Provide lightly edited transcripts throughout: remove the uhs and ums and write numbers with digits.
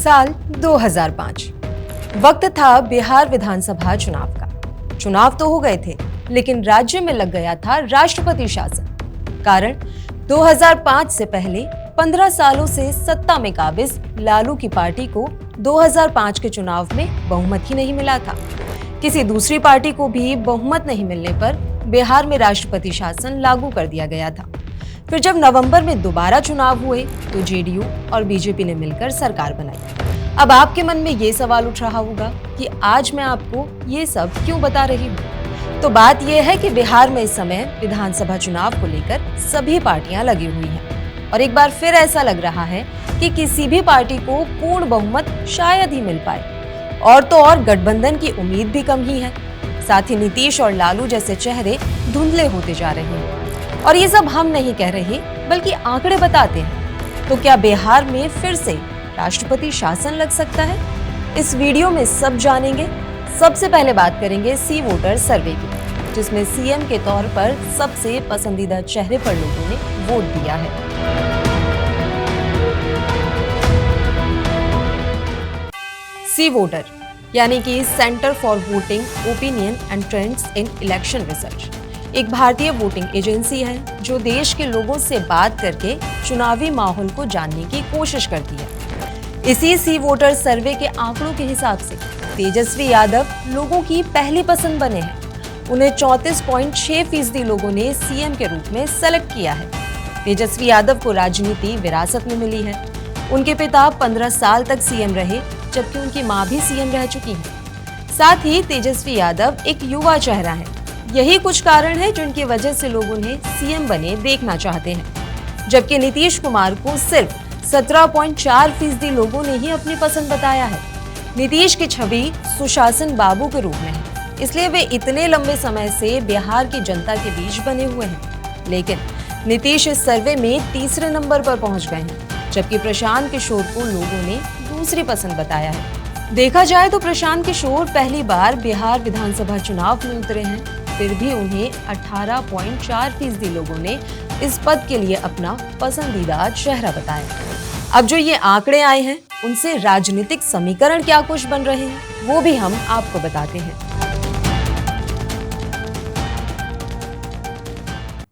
साल 2005 वक्त था बिहार विधानसभा चुनाव का। चुनाव तो हो गए थे, लेकिन राज्य में लग गया था राष्ट्रपति शासन। कारण 2005 से पहले 15 सालों से सत्ता में काबिज लालू की पार्टी को 2005 के चुनाव में बहुमत ही नहीं मिला था। किसी दूसरी पार्टी को भी बहुमत नहीं मिलने पर बिहार में राष्ट्रपति शासन लागू कर दिया गया था। फिर जब नवंबर में दोबारा चुनाव हुए तो जेडीयू और बीजेपी ने मिलकर सरकार बनाई। अब आपके मन में ये सवाल उठ रहा होगा कि आज मैं आपको ये सब क्यों बता रही हूँ। तो बात यह है कि बिहार में इस समय विधानसभा चुनाव को लेकर सभी पार्टियां लगी हुई हैं और एक बार फिर ऐसा लग रहा है कि किसी भी पार्टी को पूर्ण बहुमत शायद ही मिल पाए। और तो और गठबंधन की उम्मीद भी कम ही है। साथ ही नीतीश और लालू जैसे चेहरे धुंधले होते जा रहे हैं। और ये सब हम नहीं कह रहे, बल्कि आंकड़े बताते हैं। तो क्या बिहार में फिर से राष्ट्रपति शासन लग सकता है? इस वीडियो में सब जानेंगे। सबसे पहले बात करेंगे सी वोटर सर्वे की, जिसमें सीएम के तौर पर सबसे पसंदीदा चेहरे पर लोगों ने वोट दिया है। सी वोटर यानी कि centre for voting opinion and trends in election research एक भारतीय वोटिंग एजेंसी है जो देश के लोगों से बात करके चुनावी माहौल को जानने की कोशिश करती है। इसी सी वोटर सर्वे के आंकड़ों के हिसाब से तेजस्वी यादव लोगों की पहली पसंद बने हैं। उन्हें 34.6% लोगों ने सीएम के रूप में सेलेक्ट किया है। तेजस्वी यादव को राजनीति विरासत में मिली है। उनके पिता 15 साल तक सीएम रहे, जबकि उनकी मां भी सीएम रह चुकी है। साथ ही तेजस्वी यादव एक युवा चेहरा है। यही कुछ कारण है जिनकी वजह से लोग उन्हें सीएम बने देखना चाहते हैं। जबकि नीतीश कुमार को सिर्फ 17.4% लोगों ने ही अपनी पसंद बताया है। नीतीश की छवि सुशासन बाबू के रूप में है, इसलिए वे इतने लंबे समय से बिहार की जनता के बीच बने हुए हैं। लेकिन नीतीश इस सर्वे में तीसरे नंबर पर पहुंच गए हैं, जबकि प्रशांत किशोर को लोगों ने दूसरी पसंद बताया है। देखा जाए तो प्रशांत किशोर पहली बार बिहार विधानसभा चुनाव में उतरे हैं, फिर भी उन्हें 18.4% लोगों ने इस पद के लिए अपना पसंदीदा चेहरा बताया। अब जो ये आंकड़े आए हैं, उनसे राजनीतिक समीकरण क्या कुछ बन रहे हैं, वो भी हम आपको बताते हैं।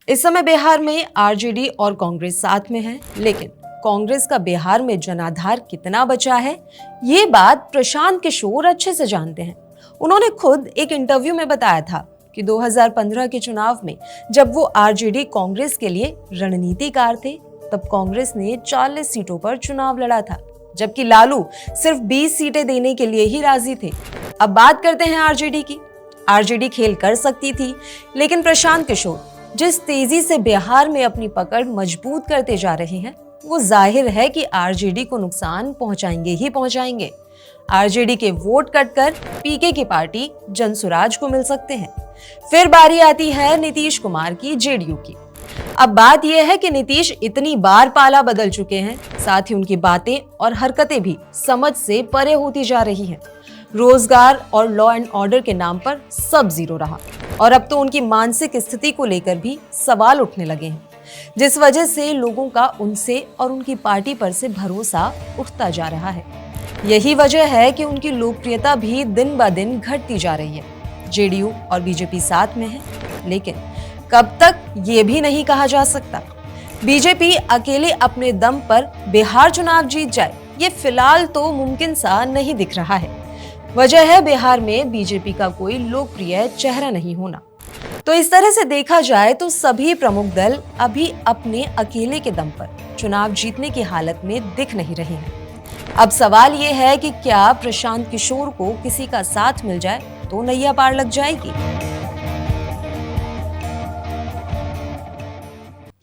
इस समय बिहार में आरजेडी और कांग्रेस साथ में है, लेकिन कांग्रेस का बिहार में जनाधार कितना बचा है, ये बात प्रशांत किशोर अच्छे से जानते हैं। उन्होंने खुद एक इंटरव्यू में बताया था कि 2015 के चुनाव में जब वो आरजेडी कांग्रेस के लिए रणनीतिकार थे, तब कांग्रेस ने 40 सीटों पर चुनाव लड़ा था, जबकि लालू सिर्फ 20 सीटें देने के लिए ही राजी थे। अब बात करते हैं आरजेडी की। आरजेडी खेल कर सकती थी, लेकिन प्रशांत किशोर जिस तेजी से बिहार में अपनी पकड़ मजबूत करते जा रहे हैं, वो जाहिर है कि आरजेडी को नुकसान पहुंचाएंगे ही पहुंचाएंगे। आरजेडी के वोट कटकर पीके की पार्टी जनसुराज को मिल सकते हैं। फिर बारी आती है नीतीश कुमार की जेडीयू की। अब बात यह है कि नीतीश इतनी बार पाला बदल चुके हैं, साथ ही उनकी बातें और हरकतें भी समझ से परे होती जा रही हैं। रोजगार और लॉ एंड ऑर्डर के नाम पर सब जीरो रहा और अब तो उनकी मानसिक स्थिति को लेकर भी सवाल उठने लगे हैं, जिस वजह से लोगों का उनसे और उनकी पार्टी पर से भरोसा उठता जा रहा है। यही वजह है कि उनकी लोकप्रियता भी दिन ब दिन घटती जा रही है। जेडीयू और बीजेपी साथ में है, लेकिन कब तक ये भी नहीं कहा जा सकता। बीजेपी अकेले अपने दम पर बिहार चुनाव जीत जाए, ये फिलहाल तो मुमकिन सा नहीं दिख रहा है। वजह है बिहार में बीजेपी का कोई लोकप्रिय चेहरा नहीं होना। तो इस तरह से देखा जाए तो सभी प्रमुख दल अभी अपने अकेले के दम पर चुनाव जीतने की हालत में दिख नहीं रहे हैं। अब सवाल ये है कि क्या प्रशांत किशोर को किसी का साथ मिल जाए तो नैया पार लग जाएगी।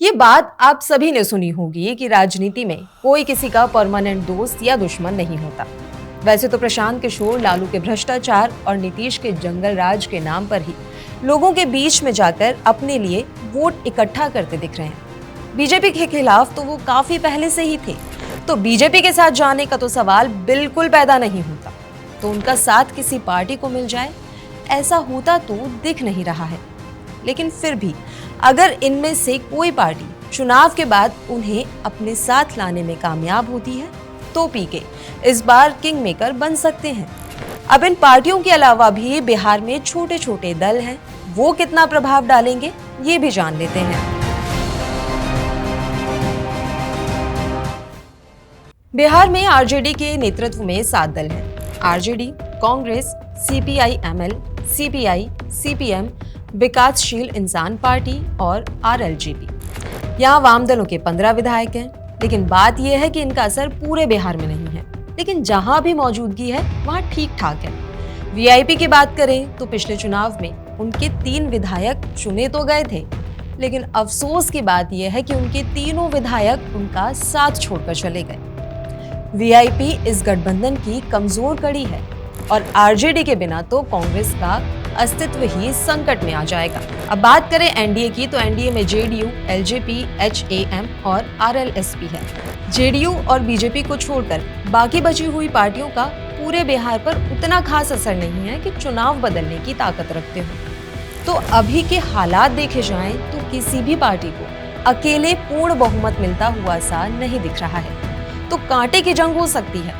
ये बात आप सभी ने सुनी होगी कि राजनीति में कोई किसी का परमानेंट दोस्त या दुश्मन नहीं होता। वैसे तो प्रशांत किशोर लालू के भ्रष्टाचार और नीतीश के जंगल राज के नाम पर ही लोगों के बीच में जाकर अपने लिए वोट इकट्ठा करते दिख रहे हैं। बीजेपी के खिलाफ तो वो काफी पहले से ही थे, तो बीजेपी के साथ जाने का तो सवाल बिल्कुल पैदा नहीं होता। तो उनका साथ किसी पार्टी को मिल जाए, ऐसा होता तो दिख नहीं रहा है। लेकिन फिर भी अगर इनमें से कोई पार्टी चुनाव के बाद उन्हें अपने साथ लाने में कामयाब होती है, तो पीके इस बार किंग मेकर बन सकते हैं। अब इन पार्टियों के अलावा भी बिहार में छोटे छोटे दल हैं, वो कितना प्रभाव डालेंगे ये भी जान लेते हैं। बिहार में आरजेडी के नेतृत्व में 7 दल हैं। RJD, Congress, CPI-ML, CPI, CPM, विकासशील इंसान पार्टी और आरएलजेपी। यहाँ वाम दलों के 15 विधायक हैं, लेकिन बात यह है कि इनका असर पूरे बिहार में नहीं है, लेकिन जहां भी मौजूदगी है वहां ठीक ठाक है। वीआईपी की बात करें तो पिछले चुनाव में उनके 3 विधायक चुने तो गए थे, लेकिन अफसोस की बात यह है कि उनके तीनों विधायक उनका साथ छोड़कर चले गए। वीआईपी इस गठबंधन की कमजोर कड़ी है और आरजेडी के बिना तो कांग्रेस का अस्तित्व ही संकट में आ जाएगा। अब बात करें एनडीए की, तो एनडीए में जेडीयू, एलजेपी, एचएएम और आरएलएसपी है। जेडीयू और बीजेपी को छोड़कर बाकी बची हुई पार्टियों का पूरे बिहार पर उतना खास असर नहीं है कि चुनाव बदलने की ताकत रखते हो। तो अभी के हालात देखे जाएं तो किसी भी पार्टी को अकेले पूर्ण बहुमत मिलता हुआ सा नहीं दिख रहा है, तो कांटे की जंग हो सकती है।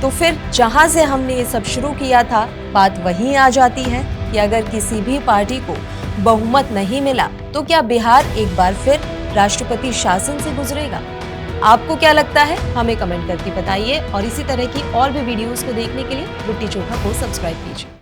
तो फिर जहां से हमने ये सब शुरू किया था, बात वहीं आ जाती है कि अगर किसी भी पार्टी को बहुमत नहीं मिला तो क्या बिहार एक बार फिर राष्ट्रपति शासन से गुजरेगा? आपको क्या लगता है, हमें कमेंट करके बताइए और इसी तरह की और भी वीडियोस को देखने के लिए लिट्टी चोखा को सब्सक्राइब कीजिए।